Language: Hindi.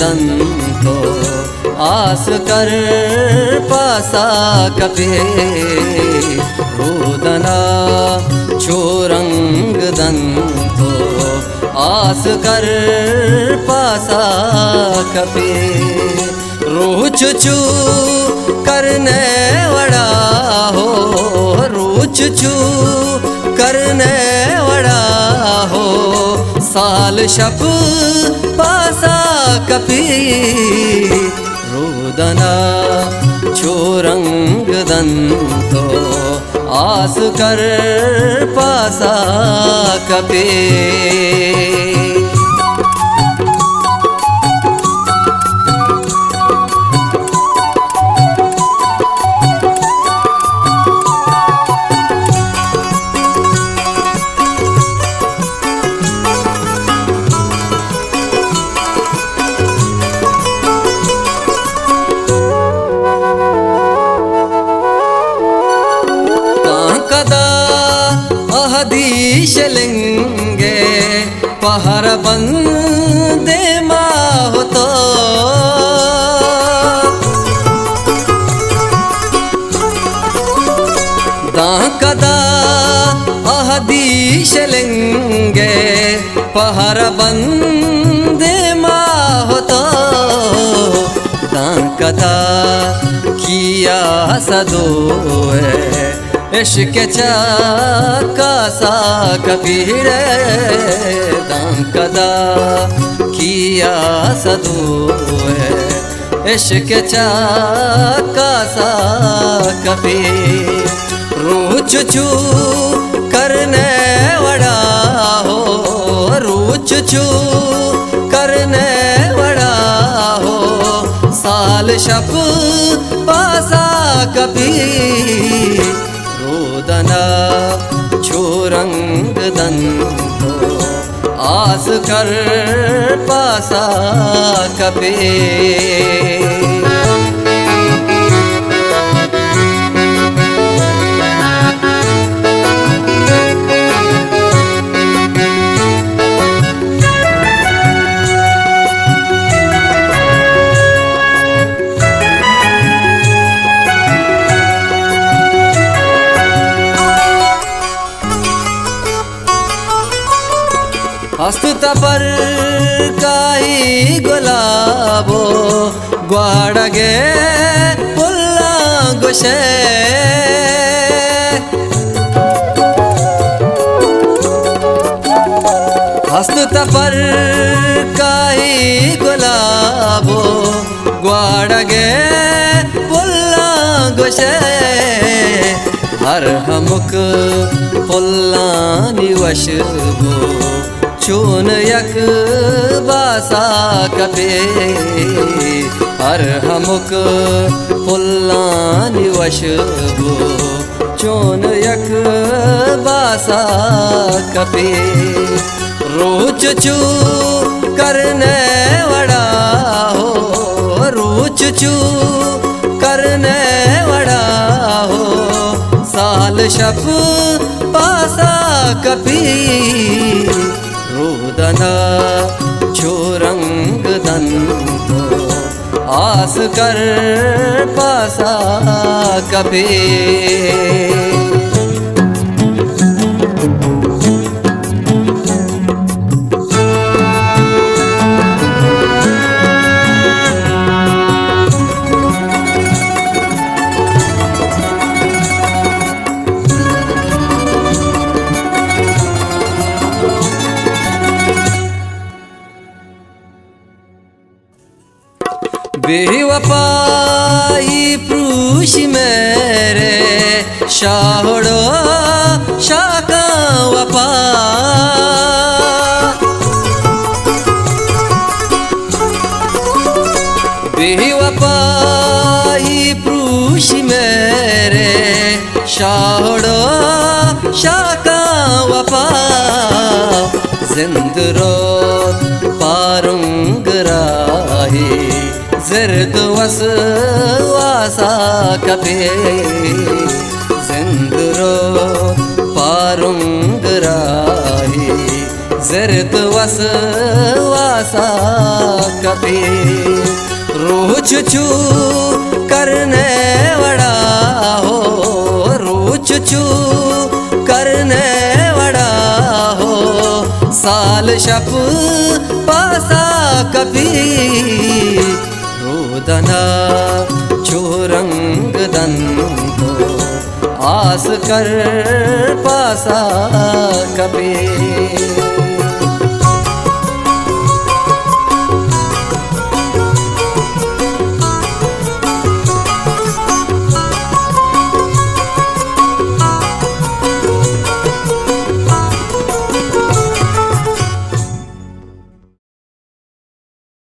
दंतो आस कर पासा कपे रोदना चोरंग दंतो आस कर पासा कपे रूचुचू करने वड़ा हो रूचुचू करने वड़ा हो साल शप पासा कपी रोदना चोरंग दंतो आस कर पासा कपे दिशलेंगे पहर बंदे माहो तो दाकदा दिशलेंगे पहर बंदे माहो तो दाकदा किया सदो है इश्क कासा कबीर दांकदा किया सदू है इश्क कासा कबीर रूचुचू करने वड़ा हो रूचुचू करने वड़ा हो साल शप पासा कबीर रोदना चोरंग दंतो आस कर पासा कपे हस्त पर काई गुलाबो ग्वाड़गे पुल्ला गुशे हस्त पर काई गुलाबो ग्वाड़गे पुल्ला गुशे हर हमुक पुल्ला निवशबो चून यक बासा कपे हर हमुक पुल्लानि वशबो चून यक बासा कपे रूचुचू करने वड़ा हो रूचुचू करने वड़ा हो साल शप पासा कपी रोदना चोरंग दंतो आस कर पासा कपे बेवफाई प्रूश मेरे शाहड़ो शाका वफा बेवफाई प्रूश मेरे शाहड़ो शाका वफा जिंदरो पारुंग राही ज़र्द वस वासा कपे जिंदरो पारुंग राही जरत वस वासा कपे रूह चुचू करने वड़ा हो, रूह चुचू करने वड़ा हो, साल शप पासा कभी रोदना चोरंग दंतो आस कर पासा कभी।